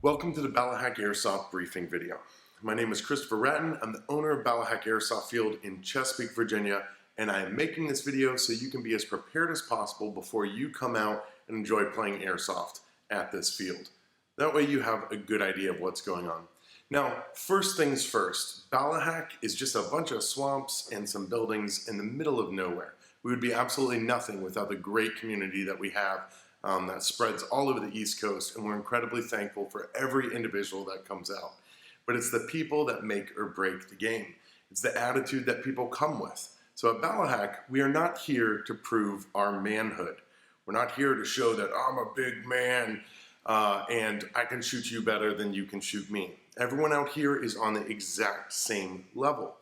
Welcome to the Ballahack Airsoft briefing video. My name is Christopher Ratton. I'm the owner of Ballahack Airsoft Field in Chesapeake, Virginia, and I am making this video so you can be as prepared as possible before you come out and enjoy playing airsoft at this field. That way you have a good idea of what's going on. Now, first things first, Ballahack is just a bunch of swamps and some buildings in the middle of nowhere. We would be absolutely nothing without the great community that we have that spreads all over the East Coast, and we're incredibly thankful for every individual that comes out. But it's the people that make or break the game. It's the attitude that people come with. So at Ballahack, we are not here to prove our manhood. We're not here to show that I'm a big man and I can shoot you better than you can shoot me. Everyone out here is on the exact same level.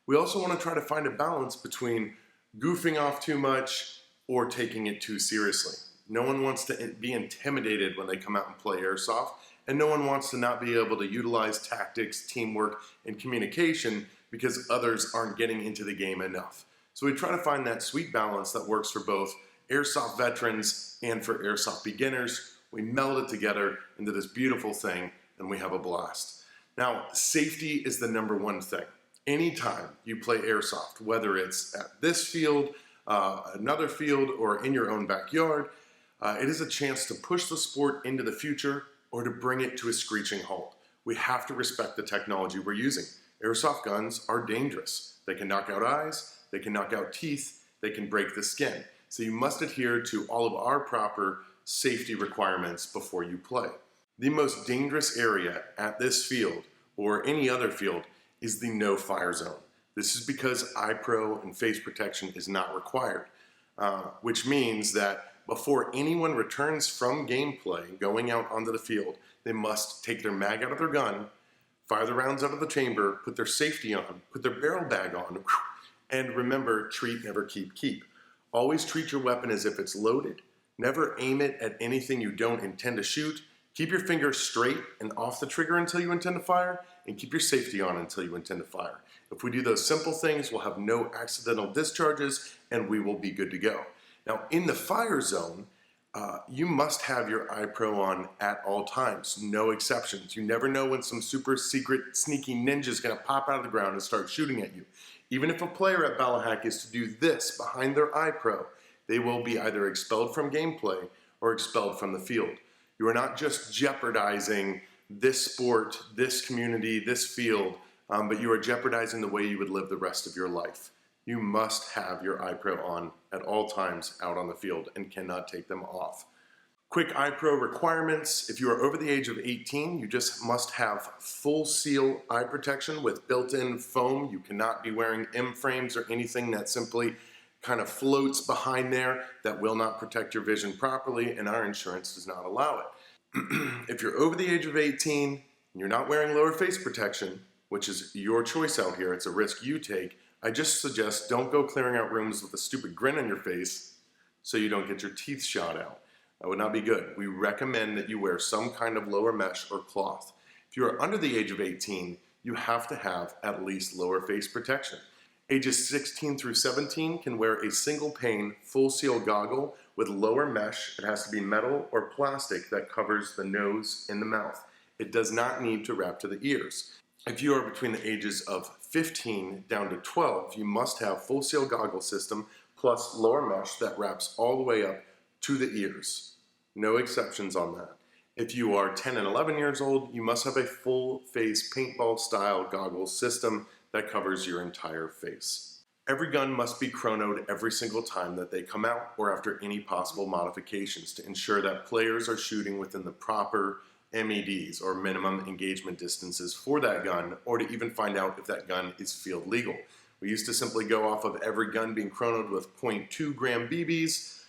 We also want to try to find a balance between goofing off too much or taking it too seriously. No one wants to be intimidated when they come out and play airsoft, and no one wants to not be able to utilize tactics, teamwork, and communication because others aren't getting into the game enough. So we try to find that sweet balance that works for both airsoft veterans and for airsoft beginners. We meld it together into this beautiful thing, and we have a blast. Now, safety is the number one thing. Anytime you play airsoft, whether it's at this field, another field, or in your own backyard, it is a chance to push the sport into the future or to bring it to a screeching halt. We have to respect the technology we're using. Airsoft guns are dangerous. They can knock out eyes, they can knock out teeth, they can break the skin. So you must adhere to all of our proper safety requirements before you play. The most dangerous area at this field or any other field is the no fire zone. This is because eye pro and face protection is not required, which means that before anyone returns from gameplay going out onto the field, they must take their mag out of their gun, fire the rounds out of the chamber, put their safety on, put their barrel bag on, and remember, treat, never keep, keep. Always treat your weapon as if it's loaded. Never aim it at anything you don't intend to shoot. Keep your finger straight and off the trigger until you intend to fire, and keep your safety on until you intend to fire. If we do those simple things, we'll have no accidental discharges, and we will be good to go. Now, in the fire zone, you must have your eye pro on at all times, no exceptions. You never know when some super secret sneaky ninja is going to pop out of the ground and start shooting at you. Even if a player at Ballahack is to do this behind their eye pro, they will be either expelled from gameplay or expelled from the field. You are not just jeopardizing this sport, this community, this field, but you are jeopardizing the way you would live the rest of your life. You must have your eye pro on at all times out on the field and cannot take them off. Quick eye pro requirements: if you are over the age of 18, you just must have full seal eye protection with built-in foam. You cannot be wearing M-frames or anything that simply kind of floats behind there that will not protect your vision properly, and our insurance does not allow it. If you're over the age of 18 and you're not wearing lower face protection, which is your choice out here, it's a risk you take, I just suggest don't go clearing out rooms with a stupid grin on your face so you don't get your teeth shot out. That would not be good. We recommend that you wear some kind of lower mesh or cloth. If you are under the age of 18, you have to have at least lower face protection. Ages 16 through 17 can wear a single pane full seal goggle with lower mesh. It has to be metal or plastic that covers the nose and the mouth. It does not need to wrap to the ears. If you are between the ages of 15 down to 12, you must have full seal goggle system plus lower mesh that wraps all the way up to the ears. No exceptions on that. If you are 10 and 11 years old, you must have a full face paintball style goggle system that covers your entire face. Every gun must be chronoed every single time that they come out or after any possible modifications to ensure that players are shooting within the proper MEDs or minimum engagement distances for that gun, or to even find out if that gun is field legal. We used to simply go off of every gun being chronoed with 0.2 gram BBs.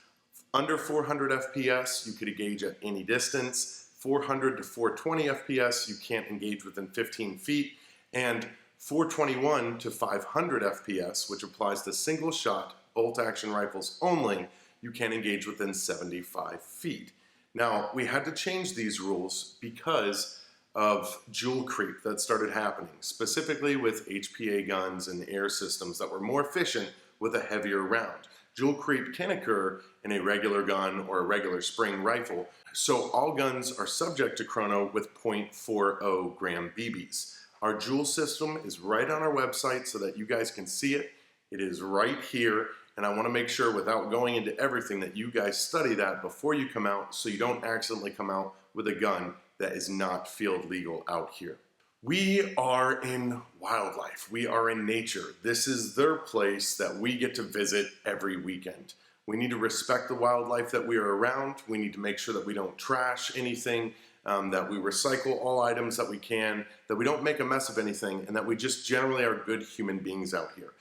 Under 400 FPS, you could engage at any distance. 400 to 420 FPS, you can't engage within 15 feet. And 421 to 500 FPS, which applies to single shot bolt action rifles only, you can engage within 75 feet. Now, we had to change these rules because of jewel creep that started happening, specifically with HPA guns and air systems that were more efficient with a heavier round. Jewel creep can occur in a regular gun or a regular spring rifle, so all guns are subject to chrono with .40 gram BBs. Our Jewel system is right on our website so that you guys can see it. It is right here, and I want to make sure, without going into everything, that you guys study that before you come out so you don't accidentally come out with a gun that is not field legal out here. We are in wildlife. We are in nature. This is their place that we get to visit every weekend. We need to respect the wildlife that we are around. We need to make sure that we don't trash anything, that we recycle all items that we can, that we don't make a mess of anything, and that we just generally are good human beings out here.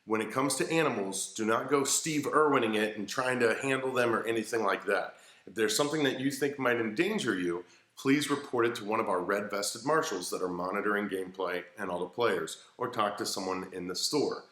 When it comes to animals, do not go Steve Irwining it and trying to handle them or anything like that. If there's something that you think might endanger you, please report it to one of our red vested marshals that are monitoring gameplay and all the players, or talk to someone in the store.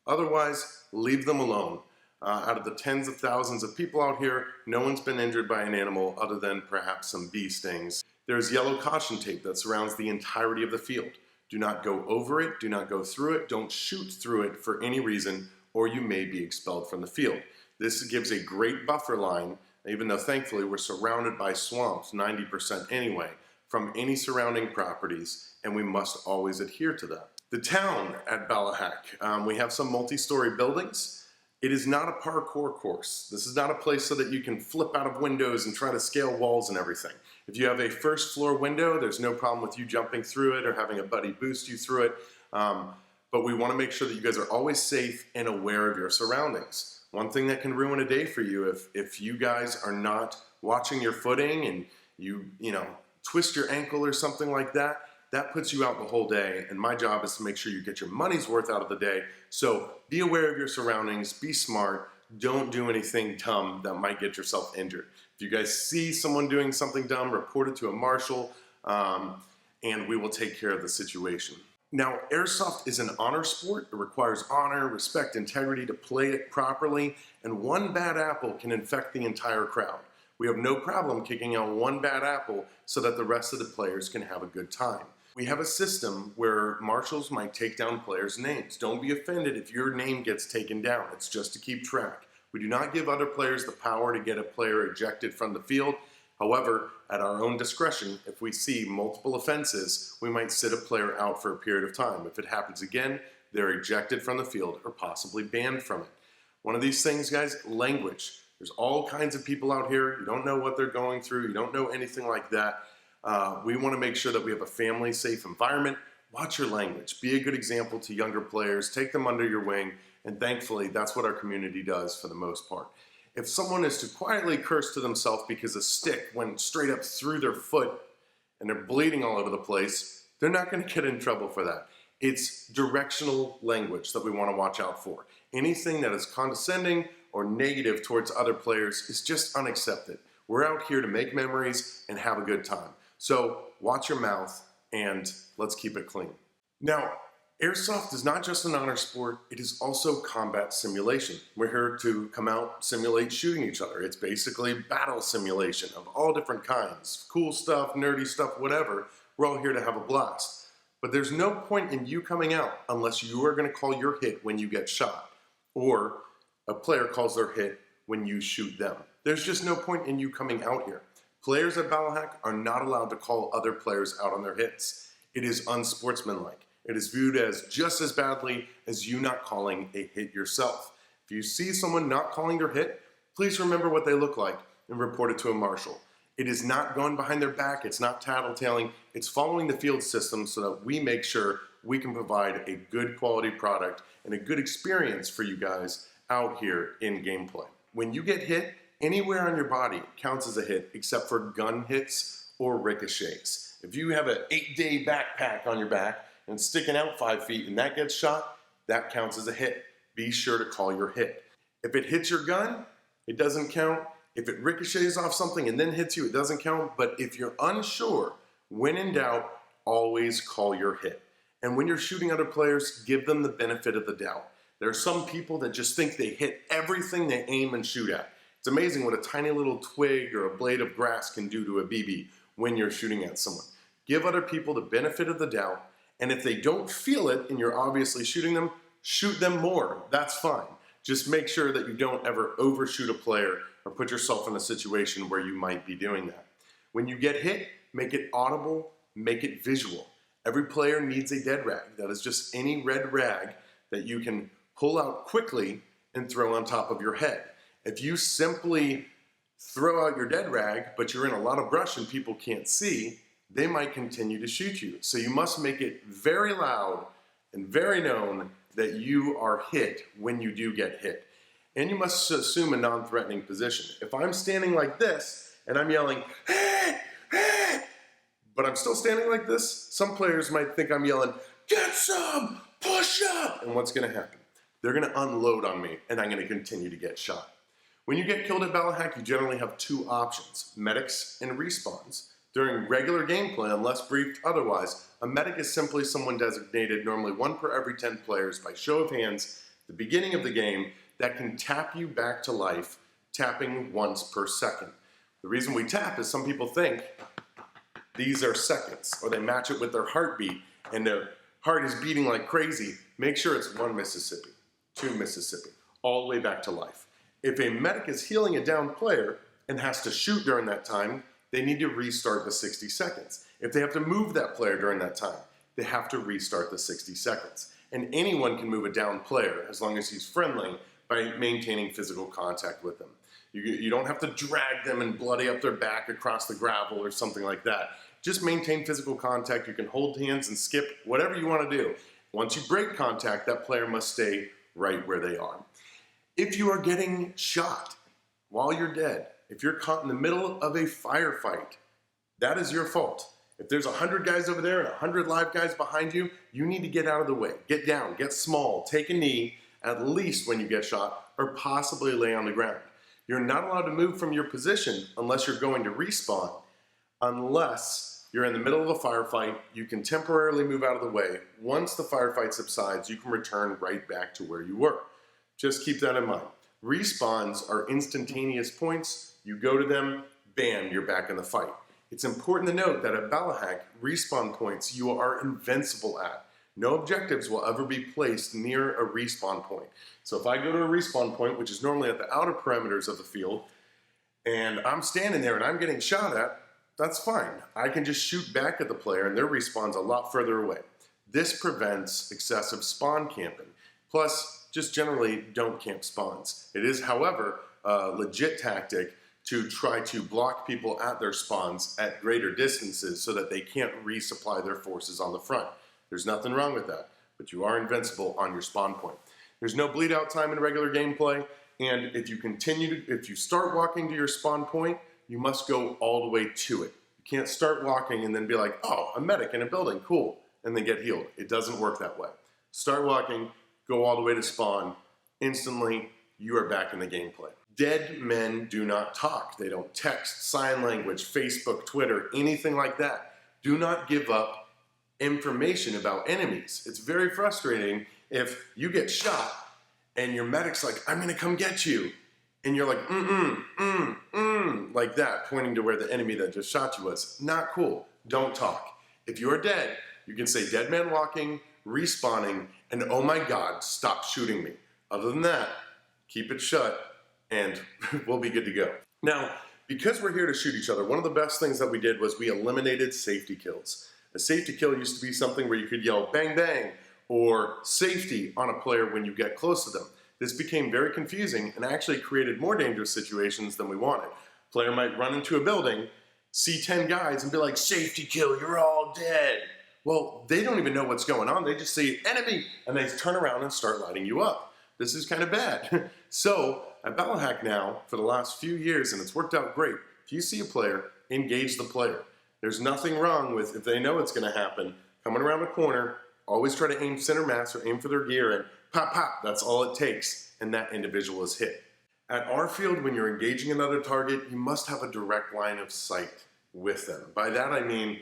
Otherwise, leave them alone. Out of the tens of thousands of people out here, no one's been injured by an animal other than perhaps some bee stings. There's yellow caution tape that surrounds the entirety of the field. Do not go over it, do not go through it, don't shoot through it for any reason, or you may be expelled from the field. This gives a great buffer line, even though thankfully we're surrounded by swamps, 90% anyway, from any surrounding properties, and we must always adhere to that. The town at Ballahack, we have some multi-story buildings. It is not a parkour course. This is not a place so that you can flip out of windows and try to scale walls and everything. If you have a first floor window, there's no problem with you jumping through it or having a buddy boost you through it, but we want to make sure that you guys are always safe and aware of your surroundings. One thing that can ruin a day for you if you guys are not watching your footing and you twist your ankle or something like that, that puts you out the whole day, and my job is to make sure you get your money's worth out of the day. So be aware of your surroundings, be smart, don't do anything dumb that might get yourself injured. If you guys see someone doing something dumb, report it to a marshal, and we will take care of the situation. Now, airsoft is an honor sport. It requires honor, respect, integrity to play it properly, and one bad apple can infect the entire crowd. We have no problem kicking out one bad apple so that the rest of the players can have a good time. We have a system where marshals might take down players' names. Don't be offended if your name gets taken down. It's just to keep track. We do not give other players the power to get a player ejected from the field. However, at our own discretion, if we see multiple offenses, we might sit a player out for a period of time. If it happens again, they're ejected from the field or possibly banned from it. One of these things, guys, language. There's all kinds of people out here. You don't know what they're going through. You don't know anything like that. We want to make sure that we have a family-safe environment. Watch your language. Be a good example to younger players. Take them under your wing. And thankfully, that's what our community does for the most part. If someone is to quietly curse to themselves because a stick went straight up through their foot and they're bleeding all over the place, they're not going to get in trouble for that. It's directional language that we want to watch out for. Anything that is condescending or negative towards other players is just unaccepted. We're out here to make memories and have a good time. So watch your mouth and let's keep it clean. Now, airsoft is not just an honor sport, it is also combat simulation. We're here to come out, simulate shooting each other. It's basically battle simulation of all different kinds. Cool stuff, nerdy stuff, whatever. We're all here to have a blast. But there's no point in you coming out unless you are going to call your hit when you get shot, or a player calls their hit when you shoot them. There's just no point in you coming out here. Players at Ballahack are not allowed to call other players out on their hits. It is unsportsmanlike. It is viewed as just as badly as you not calling a hit yourself. If you see someone not calling their hit, please remember what they look like and report it to a marshal. It is not going behind their back, it's not tattletaling, it's following the field system so that we make sure we can provide a good quality product and a good experience for you guys out here in gameplay. When you get hit, anywhere on your body counts as a hit except for gun hits or ricochets. If you have an 8-day backpack on your back and it's sticking out 5 feet and that gets shot, that counts as a hit. Be sure to call your hit. If it hits your gun, it doesn't count. If it ricochets off something and then hits you, it doesn't count. But if you're unsure, when in doubt, always call your hit. And when you're shooting other players, give them the benefit of the doubt. There are some people that just think they hit everything they aim and shoot at. It's amazing what a tiny little twig or a blade of grass can do to a BB when you're shooting at someone. Give other people the benefit of the doubt, and if they don't feel it and you're obviously shooting them, shoot them more. That's fine. Just make sure that you don't ever overshoot a player or put yourself in a situation where you might be doing that. When you get hit, make it audible, make it visual. Every player needs a dead rag. That is just any red rag that you can pull out quickly and throw on top of your head. If you simply throw out your dead rag, but you're in a lot of brush and people can't see, they might continue to shoot you. So you must make it very loud and very known that you are hit when you do get hit. And you must assume a non-threatening position. If I'm standing like this and I'm yelling, "Hey, hey," but I'm still standing like this, some players might think I'm yelling, "Get some, push up," and what's gonna happen? They're gonna unload on me and I'm gonna continue to get shot. When you get killed at Ballahack, you generally have two options, medics and respawns. During regular gameplay, unless briefed otherwise, a medic is simply someone designated, normally 1 per every 10 players, by show of hands at the beginning of the game, that can tap you back to life, tapping once per second. The reason we tap is some people think these are seconds, or they match it with their heartbeat, and their heart is beating like crazy. Make sure it's 1 Mississippi, 2 Mississippi, all the way back to life. If a medic is healing a downed player and has to shoot during that time, they need to restart the 60 seconds. If they have to move that player during that time, they have to restart the 60 seconds. And anyone can move a downed player as long as he's friendly by maintaining physical contact with them. You don't have to drag them and bloody up their back across the gravel or something like that. Just maintain physical contact. You can hold hands and skip, whatever you want to do. Once you break contact, that player must stay right where they are. If you are getting shot while you're dead, if you're caught in the middle of a firefight, that is your fault. If there's 100 guys over there and 100 live guys behind you, you need to get out of the way. Get down, get small, take a knee, at least when you get shot, or possibly lay on the ground. You're not allowed to move from your position unless you're going to respawn. Unless you're in the middle of a firefight, you can temporarily move out of the way. Once the firefight subsides, you can return right back to where you were. Just keep that in mind. Respawns are instantaneous points. You go to them, bam, you're back in the fight. It's important to note that at Ballahack, respawn points you are invincible at. No objectives will ever be placed near a respawn point. So if I go to a respawn point, which is normally at the outer perimeters of the field, and I'm standing there and I'm getting shot at, that's fine. I can just shoot back at the player and their respawn's a lot further away. This prevents excessive spawn camping. Plus, just generally don't camp spawns. It is, however, a legit tactic to try to block people at their spawns at greater distances so that they can't resupply their forces on the front. There's nothing wrong with that, but you are invincible on your spawn point. There's no bleed out time in regular gameplay, and if you start walking to your spawn point, you must go all the way to it. You can't start walking and then be like, oh, a medic in a building, cool, and then get healed. It doesn't work that way. Start walking, go all the way to spawn, instantly you are back in the gameplay. Dead men do not talk. They don't text, sign language, Facebook, Twitter, anything like that. Do not give up information about enemies. It's very frustrating if you get shot and your medic's like, I'm gonna come get you. And you're like, like that, pointing to where the enemy that just shot you was. Not cool, don't talk. If you're dead, you can say dead man walking, respawning, and oh my God, stop shooting me. Other than that, keep it shut and we'll be good to go. Now, because we're here to shoot each other, one of the best things that we did was we eliminated safety kills. A safety kill used to be something where you could yell bang bang or safety on a player when you get close to them. This became very confusing and actually created more dangerous situations than we wanted. A player might run into a building, see 10 guys and be like, safety kill, you're all dead. Well, they don't even know what's going on. They just say enemy and they turn around and start lighting you up. This is kind of bad. So at Ballahack now, for the last few years, and it's worked out great, if you see a player, engage the player. There's nothing wrong with, if they know it's gonna happen, coming around the corner, always try to aim center mass or aim for their gear and pop, pop, that's all it takes, and that individual is hit. At our field, when you're engaging another target, you must have a direct line of sight with them. By that I mean,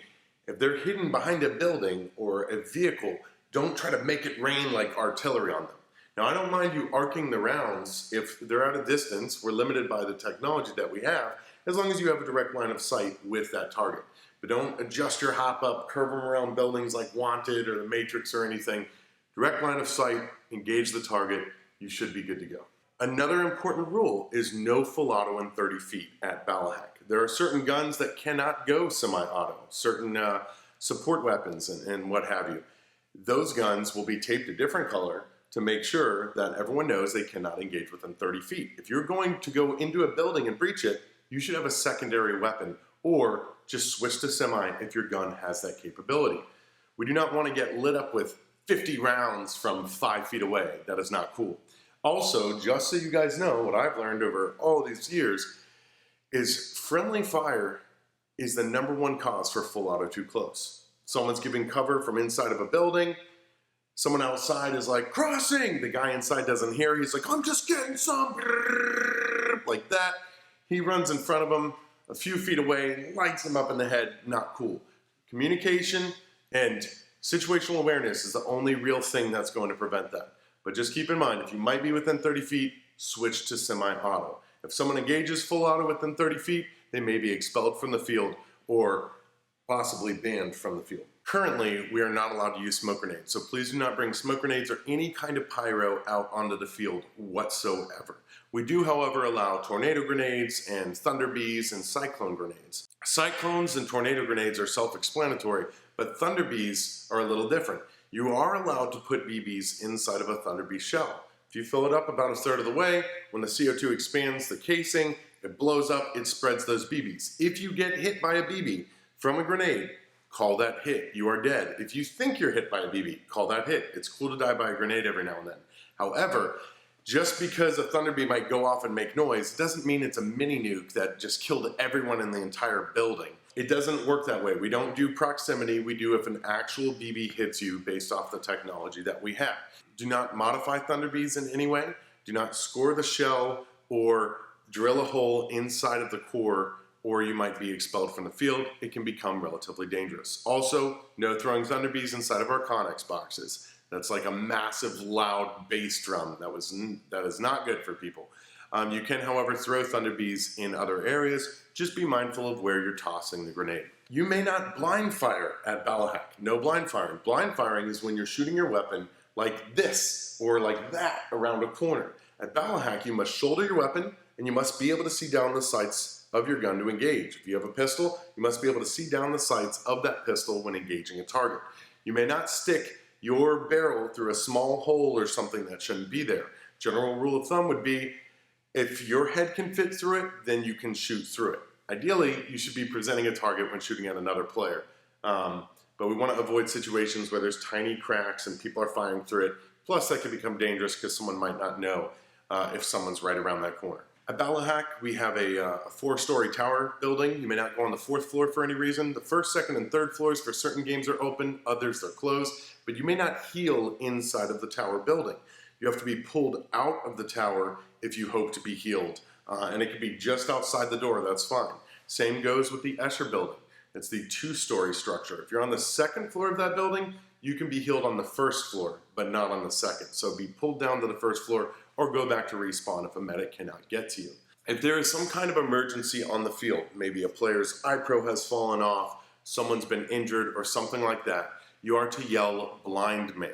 if they're hidden behind a building or a vehicle, don't try to make it rain like artillery on them. Now, I don't mind you arcing the rounds if they're at a distance. We're limited by the technology that we have, as long as you have a direct line of sight with that target. But don't adjust your hop up, curve them around buildings like Wanted or the Matrix or anything. Direct line of sight, engage the target, you should be good to go. Another important rule is no full auto in 30 feet at Ballahack. There are certain guns that cannot go semi-auto, certain support weapons and what have you. Those guns will be taped a different color to make sure that everyone knows they cannot engage within 30 feet. If you're going to go into a building and breach it, you should have a secondary weapon, or just switch to semi if your gun has that capability. We do not want to get lit up with 50 rounds from 5 feet away. That is not cool. Also, just so you guys know, what I've learned over all these years is friendly fire is the #1 cause for full auto too close. Someone's giving cover from inside of a building. Someone outside is like, crossing! The guy inside doesn't hear. He's like, I'm just getting some, like that. He runs in front of him a few feet away, lights him up in the head. Not cool. Communication and situational awareness is the only real thing that's going to prevent that. But just keep in mind, if you might be within 30 feet, switch to semi-auto. If someone engages full auto within 30 feet, they may be expelled from the field or possibly banned from the field. Currently, we are not allowed to use smoke grenades, so please do not bring smoke grenades or any kind of pyro out onto the field whatsoever. We do, however, allow tornado grenades and thunder bees and cyclone grenades. Cyclones and tornado grenades are self-explanatory, but thunder bees are a little different. You are allowed to put BBs inside of a thunder bee shell. If you fill it up about 1/3 of the way, when the CO2 expands the casing, it blows up, it spreads those BBs. If you get hit by a BB from a grenade, call that hit. You are dead. If you think you're hit by a BB, call that hit. It's cool to die by a grenade every now and then. However, just because a thunder bee might go off and make noise doesn't mean it's a mini nuke that just killed everyone in the entire building. It doesn't work that way. We don't do proximity. We do if an actual BB hits you based off the technology that we have. Do not modify thunder bees in any way. Do not score the shell or drill a hole inside of the core, or you might be expelled from the field. It can become relatively dangerous. Also, no throwing thunder bees inside of our Connex boxes. That's like a massive loud bass drum. That is not good for people. You can, however, throw thunder bees in other areas. Just be mindful of where you're tossing the grenade. You may not blind fire at Ballahack. No blind firing. Blind firing is when you're shooting your weapon like this or like that around a corner. At Ballahack, you must shoulder your weapon and you must be able to see down the sights of your gun to engage. If you have a pistol, you must be able to see down the sights of that pistol when engaging a target. You may not stick your barrel through a small hole or something that shouldn't be there. General rule of thumb would be, if your head can fit through it, then you can shoot through it. Ideally, you should be presenting a target when shooting at another player. But we want to avoid situations where there's tiny cracks and people are firing through it. Plus, that can become dangerous because someone might not know if someone's right around that corner. At Ballahack, we have a 4-story tower building. You may not go on the 4th floor for any reason. The 1st, 2nd, and 3rd floors for certain games are open, others are closed, but you may not heal inside of the tower building. You have to be pulled out of the tower if you hope to be healed, and it can be just outside the door, that's fine. Same goes with the Escher building. It's the 2-story structure. If you're on the 2nd floor of that building, you can be healed on the 1st floor, but not on the 2nd. So be pulled down to the 1st floor or go back to respawn if a medic cannot get to you. If there is some kind of emergency on the field, maybe a player's eye pro has fallen off, someone's been injured or something like that, you are to yell blind man.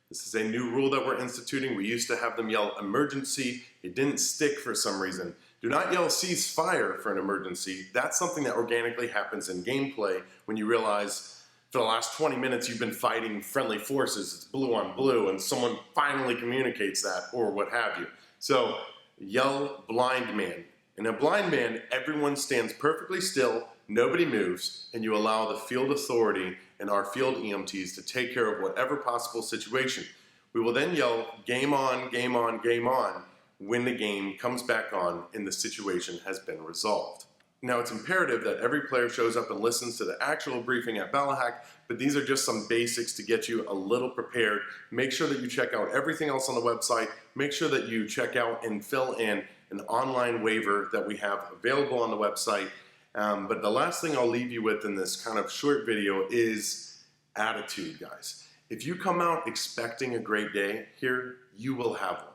This is a new rule that we're instituting. We used to have them yell emergency. It didn't stick for some reason. Do not yell cease fire for an emergency. That's something that organically happens in gameplay when you realize for the last 20 minutes you've been fighting friendly forces, it's blue on blue, and someone finally communicates that or what have you. So yell blind man. In a blind man, everyone stands perfectly still, nobody moves, and you allow the field authority and our field EMTs to take care of whatever possible situation. We will then yell game on, game on, game on when the game comes back on and the situation has been resolved. Now, it's imperative that every player shows up and listens to the actual briefing at Ballahack, but these are just some basics to get you a little prepared. Make sure that you check out everything else on the website. Make sure that you check out and fill in an online waiver that we have available on the website. But the last thing I'll leave you with in this kind of short video is attitude, guys. If you come out expecting a great day here, you will have one.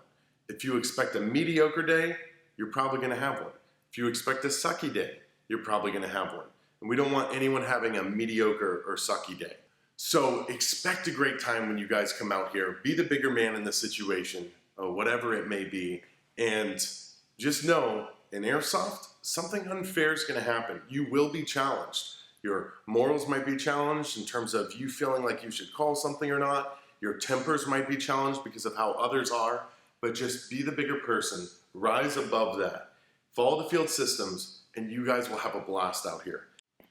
If you expect a mediocre day, you're probably going to have one. If you expect a sucky day, you're probably going to have one. And we don't want anyone having a mediocre or sucky day. So expect a great time when you guys come out here. Be the bigger man in the situation, whatever it may be, And just know, in Airsoft, something unfair is going to happen. You will be challenged. Your morals might be challenged in terms of you feeling like you should call something or not. Your tempers might be challenged because of how others are. But just be the bigger person. Rise above that. Follow the field systems, and you guys will have a blast out here.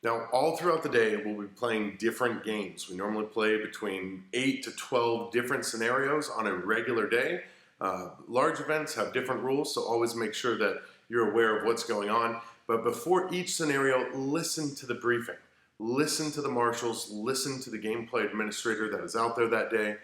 Now, all throughout the day, we'll be playing different games. We normally play between 8 to 12 different scenarios on a regular day. Large events have different rules, so always make sure that you're aware of what's going on. But before each scenario, listen to the briefing. Listen to the marshals, listen to the gameplay administrator that is out there that day,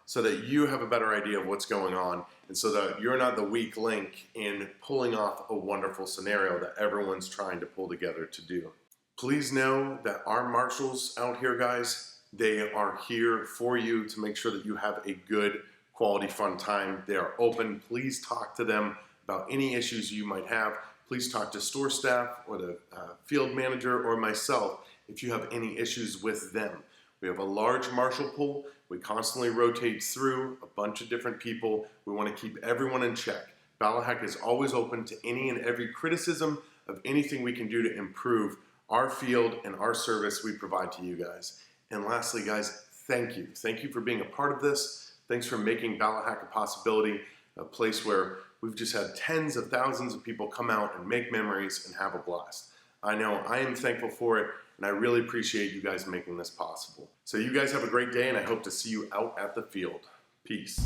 so that you have a better idea of what's going on, and so that you're not the weak link in pulling off a wonderful scenario that everyone's trying to pull together to do. Please know that our marshals out here, guys, they are here for you to make sure that you have a good, quality, fun time. They are open. Please talk to them about any issues you might have. Please talk to store staff or the field manager or myself if you have any issues with them. We have a large marshal pool. We constantly rotate through a bunch of different people. We want to keep everyone in check. Ballahack is always open to any and every criticism of anything we can do to improve our field and our service we provide to you guys. And lastly, guys, thank you. Thank you for being a part of this. Thanks for making Ballahack a possibility, a place where we've just had tens of thousands of people come out and make memories and have a blast. I know I am thankful for it, and I really appreciate you guys making this possible. So you guys have a great day, and I hope to see you out at the field. Peace.